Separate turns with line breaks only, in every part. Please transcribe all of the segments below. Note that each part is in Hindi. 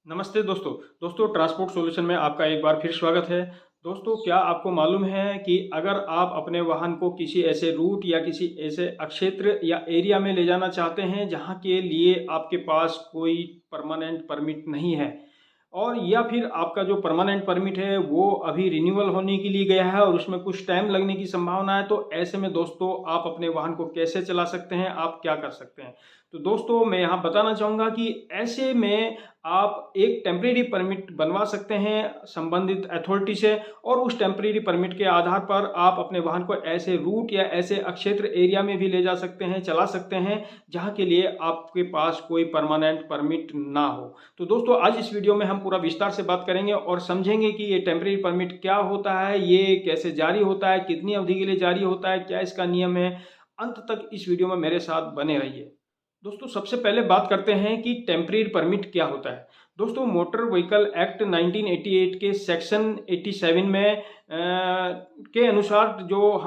नमस्ते दोस्तों ट्रांसपोर्ट सॉल्यूशन में आपका एक बार फिर स्वागत है। दोस्तों, क्या आपको मालूम है कि अगर आप अपने वाहन को किसी ऐसे रूट या किसी ऐसे क्षेत्र या एरिया में ले जाना चाहते हैं जहां के लिए आपके पास कोई परमानेंट परमिट नहीं है, और या फिर आपका जो परमानेंट परमिट है वो अभी रिन्यूअल होने के लिए गया है और उसमें कुछ टाइम लगने की संभावना है, तो ऐसे में दोस्तों आप अपने वाहन को कैसे चला सकते हैं, आप क्या कर सकते हैं। तो दोस्तों, मैं यहाँ बताना चाहूँगा कि ऐसे में आप एक टेम्परेरी परमिट बनवा सकते हैं संबंधित अथॉरिटी से, और उस टेम्परेरी परमिट के आधार पर आप अपने वाहन को ऐसे रूट या ऐसे क्षेत्र एरिया में भी ले जा सकते हैं, चला सकते हैं जहाँ के लिए आपके पास कोई परमानेंट परमिट ना हो। तो दोस्तों, आज इस वीडियो में हम पूरा विस्तार से बात करेंगे और समझेंगे कि ये टेम्परेरी परमिट क्या होता है, ये कैसे जारी होता है, कितनी अवधि के लिए जारी होता है, क्या इसका नियम है। अंत तक इस वीडियो में मेरे साथ बने रहिए। दोस्तों, सबसे पहले बात करते हैं कि टेम्परेरी परमिट क्या होता है। दोस्तों, मोटर व्हीकल एक्ट 1988 के सेक्शन 87 में के अनुसार जो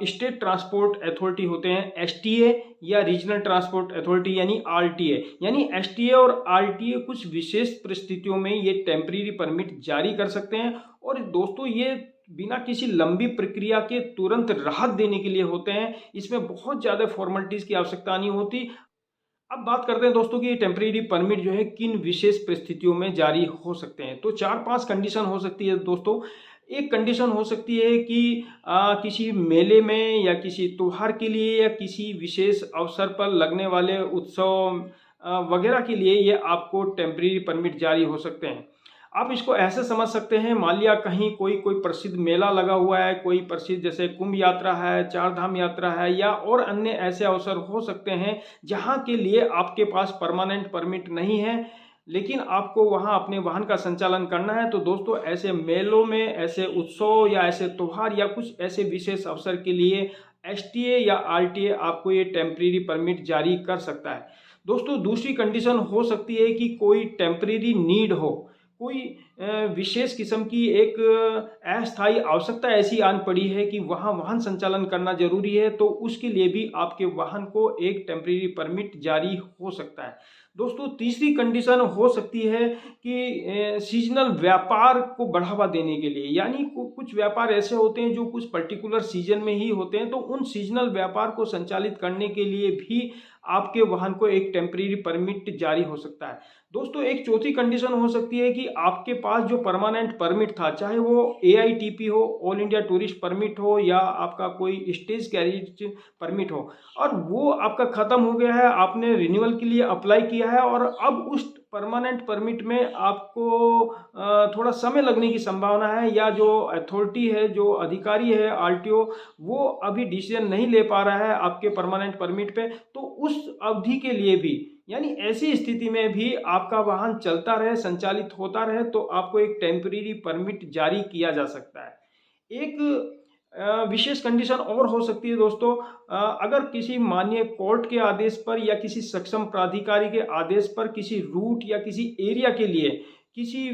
स्टेट ट्रांसपोर्ट अथॉरिटी होते हैं, एसटीए या रीजनल ट्रांसपोर्ट अथॉरिटी यानी आरटीए, यानी एसटीए और आरटीए कुछ विशेष परिस्थितियों में ये टेम्परेरी परमिट जारी कर सकते हैं। और दोस्तों, ये बिना किसी लंबी प्रक्रिया के तुरंत राहत देने के लिए होते हैं। इसमें बहुत ज़्यादा फॉर्मेलिटीज़ की आवश्यकता नहीं होती। अब बात करते हैं दोस्तों कि टेम्परेरी परमिट जो है किन विशेष परिस्थितियों में जारी हो सकते हैं। तो 4-5 कंडीशन हो सकती है दोस्तों। एक कंडीशन हो सकती है कि किसी मेले में या किसी त्योहार के लिए या किसी विशेष अवसर पर लगने वाले उत्सव वगैरह के लिए ये आपको टेम्परेरी परमिट जारी हो सकते हैं। आप इसको ऐसे समझ सकते हैं, मान लिया कहीं कोई कोई प्रसिद्ध मेला लगा हुआ है, कोई प्रसिद्ध जैसे कुंभ यात्रा है, चार धाम यात्रा है, या और अन्य ऐसे अवसर हो सकते हैं जहां के लिए आपके पास परमानेंट परमिट नहीं है, लेकिन आपको वहां अपने वाहन का संचालन करना है। तो दोस्तों, ऐसे मेलों में, ऐसे उत्सव या ऐसे त्योहार या कुछ ऐसे विशेष अवसर के लिए एसटीए या आरटीए आपको ये टेम्परेरी परमिट जारी कर सकता है। दोस्तों, दूसरी कंडीशन हो सकती है कि कोई टेम्परेरी नीड हो, कोई विशेष किस्म की एक अस्थायी आवश्यकता ऐसी आन पड़ी है कि वहाँ वाहन संचालन करना जरूरी है, तो उसके लिए भी आपके वाहन को एक टेम्परेरी परमिट जारी हो सकता है। दोस्तों, तीसरी कंडीशन हो सकती है कि सीजनल व्यापार को बढ़ावा देने के लिए, यानी कुछ व्यापार ऐसे होते हैं जो कुछ पर्टिकुलर सीजन में ही होते हैं, तो उन सीजनल व्यापार को संचालित करने के लिए भी आपके वाहन को एक टेम्परेरी परमिट जारी हो सकता है। दोस्तों, एक चौथी कंडीशन हो सकती है कि आपके पास जो परमानेंट परमिट था, चाहे वो एआईटीपी हो, ऑल इंडिया टूरिस्ट परमिट हो, या आपका कोई स्टेज कैरिज परमिट हो, और वो आपका खत्म हो गया है, आपने रिन्यूअल के लिए अप्लाई किया है, और अब उस परमानेंट परमिट में आपको थोड़ा समय लगने की संभावना है, या जो अथॉरिटी है, जो अधिकारी है आरटीओ, वो अभी डिसीजन नहीं ले पा रहा है आपके परमानेंट परमिट पे, तो उस अवधि के लिए भी, यानी ऐसी स्थिति में भी आपका वाहन चलता रहे, संचालित होता रहे, तो आपको एक टेम्परेरी परमिट जारी किया जा सकता है। एक विशेष कंडीशन और हो सकती है दोस्तों, अगर किसी माननीय कोर्ट के आदेश पर या किसी सक्षम प्राधिकारी के आदेश पर किसी रूट या किसी एरिया के लिए किसी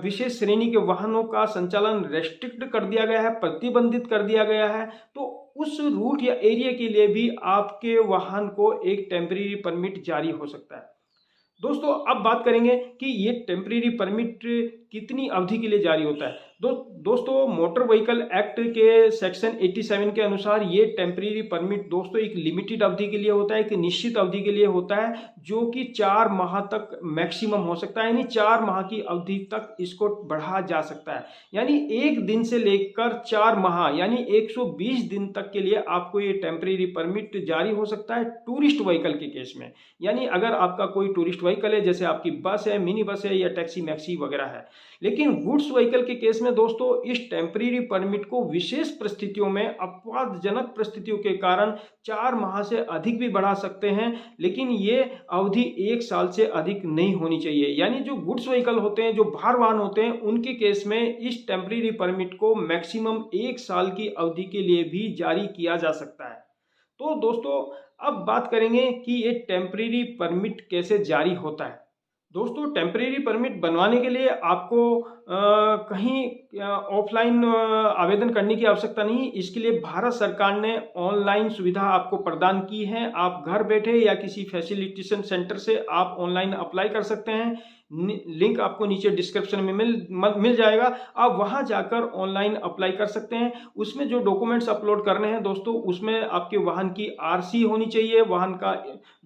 विशेष श्रेणी के वाहनों का संचालन रेस्ट्रिक्ट कर दिया गया है, प्रतिबंधित कर दिया गया है, तो उस रूट या एरिया के लिए भी आपके वाहन को एक टेम्परेरी परमिट जारी हो सकता है। दोस्तों, अब बात करेंगे कि ये टेम्परेरी परमिट कितनी अवधि के लिए जारी होता है। दोस्तों, मोटर व्हीकल एक्ट के सेक्शन 87 के अनुसार ये टेम्परेरी परमिट दोस्तों एक लिमिटेड अवधि के लिए होता है, एक निश्चित अवधि के लिए होता है, जो कि 4 माह तक मैक्सिमम हो सकता है, यानी 4 माह की अवधि तक इसको बढ़ा जा सकता है। यानी एक दिन से लेकर 4 माह यानी 120 दिन तक के लिए आपको ये टेम्परेरी परमिट जारी हो सकता है टूरिस्ट व्हीकल के केस में। यानी अगर आपका कोई टूरिस्ट व्हीकल है, जैसे आपकी बस है, मिनी बस है, या टैक्सी मैक्सी वगैरह है। लेकिन गुड्स व्हीकल के केस में दोस्तों इस टेम्परेरी परमिट को विशेष परिस्थितियों में, अपवादजनक परिस्थितियों के कारण 4 माह से अधिक भी बढ़ा सकते हैं, लेकिन ये अवधि 1 साल से अधिक नहीं होनी चाहिए। यानी जो गुड्स व्हीकल होते हैं, जो भार वाहन होते हैं, उनके केस में इस टेम्परेरी परमिट को मैक्सिमम 1 साल की अवधि के लिए भी जारी किया जा सकता है। तो दोस्तों, अब बात करेंगे कि ये टेम्परेरी परमिट कैसे जारी होता है। दोस्तों, टेम्परेरी परमिट बनवाने के लिए आपको कहीं ऑफलाइन आवेदन करने की आवश्यकता नहीं। इसके लिए भारत सरकार ने ऑनलाइन सुविधा आपको प्रदान की है। आप घर बैठे या किसी फैसिलिटेशन सेंटर से आप ऑनलाइन अप्लाई कर सकते हैं। लिंक आपको नीचे डिस्क्रिप्शन में मिल जाएगा। आप वहां जाकर ऑनलाइन अप्लाई कर सकते हैं। उसमें जो डॉक्यूमेंट्स अपलोड करने हैं दोस्तों, उसमें आपके वाहन की आरसी होनी चाहिए, वाहन का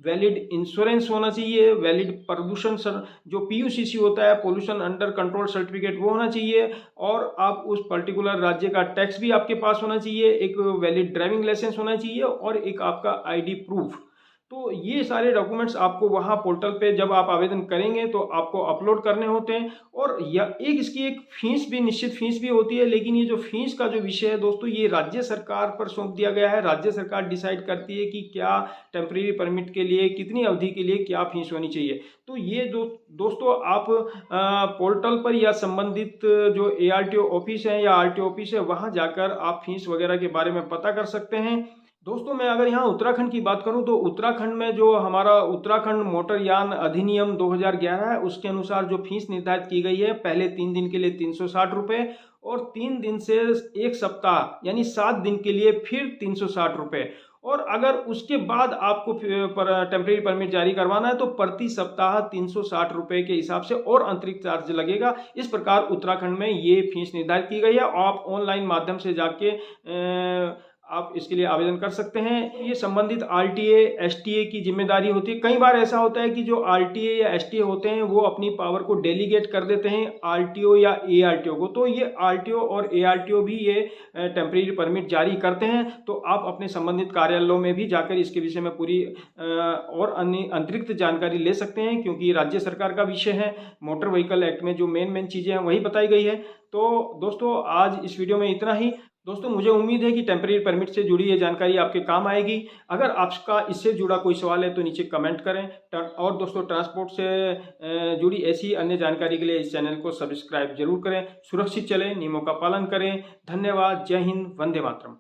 वैलिड इंश्योरेंस होना चाहिए, वैलिड प्रदूषण जो पीयूसीसी होता है, पोल्यूशन अंडर कंट्रोल सर्टिफिकेट, वो होना चाहिए, और आप उस पर्टिकुलर राज्य का टैक्स भी आपके पास होना चाहिए, एक वैलिड ड्राइविंग लाइसेंस होना चाहिए, और एक आपका आईडी प्रूफ। तो ये सारे डॉक्यूमेंट्स आपको वहाँ पोर्टल पे जब आप आवेदन करेंगे तो आपको अपलोड करने होते हैं। और या इसकी एक फीस भी, निश्चित फीस भी होती है, लेकिन ये जो फीस का जो विषय है दोस्तों, ये राज्य सरकार पर सौंप दिया गया है। राज्य सरकार डिसाइड करती है कि क्या टेम्परेरी परमिट के लिए, कितनी अवधि के लिए क्या फीस होनी चाहिए। तो ये दोस्तों आप पोर्टल पर या संबंधित जो ARTO ऑफिस है या RTO ऑफिस है, वहाँ जाकर आप फीस वगैरह के बारे में पता कर सकते हैं। दोस्तों मैं अगर यहाँ उत्तराखंड की बात करूँ तो उत्तराखंड में जो हमारा उत्तराखंड मोटरयान अधिनियम 2011 है, उसके अनुसार जो फीस निर्धारित की गई है, पहले 3 दिन के लिए 360 रुपये, और 3 दिन से 1 सप्ताह यानी 7 दिन के लिए फिर 360 रुपये। और अगर उसके बाद आपको टेम्परेरी परमिट जारी करवाना है तो प्रति सप्ताह 360 रुपये के हिसाब से और अतिरिक्त चार्ज लगेगा। इस प्रकार उत्तराखंड में ये फीस निर्धारित की गई है। आप ऑनलाइन माध्यम से जाके आप इसके लिए आवेदन कर सकते हैं। ये संबंधित RTA STA की जिम्मेदारी होती है। कई बार ऐसा होता है कि जो RTA या STA होते हैं वो अपनी पावर को डेलीगेट कर देते हैं RTO या ARTO को। तो ये RTO और ARTO भी ये टेम्परेरी परमिट जारी करते हैं। तो आप अपने संबंधित कार्यालयों में भी जाकर इसके विषय में पूरी और अन्य अतिरिक्त जानकारी ले सकते हैं, क्योंकि ये राज्य सरकार का विषय है। मोटर व्हीकल एक्ट में जो मेन चीज़ें हैं वही बताई गई है। तो दोस्तों आज इस वीडियो में इतना ही। दोस्तों मुझे उम्मीद है कि टेम्परेरी परमिट से जुड़ी ये जानकारी आपके काम आएगी। अगर आपका इससे जुड़ा कोई सवाल है तो नीचे कमेंट करें। और दोस्तों ट्रांसपोर्ट से जुड़ी ऐसी अन्य जानकारी के लिए इस चैनल को सब्सक्राइब जरूर करें। सुरक्षित चलें, नियमों का पालन करें। धन्यवाद। जय हिंद। वंदे मातरम।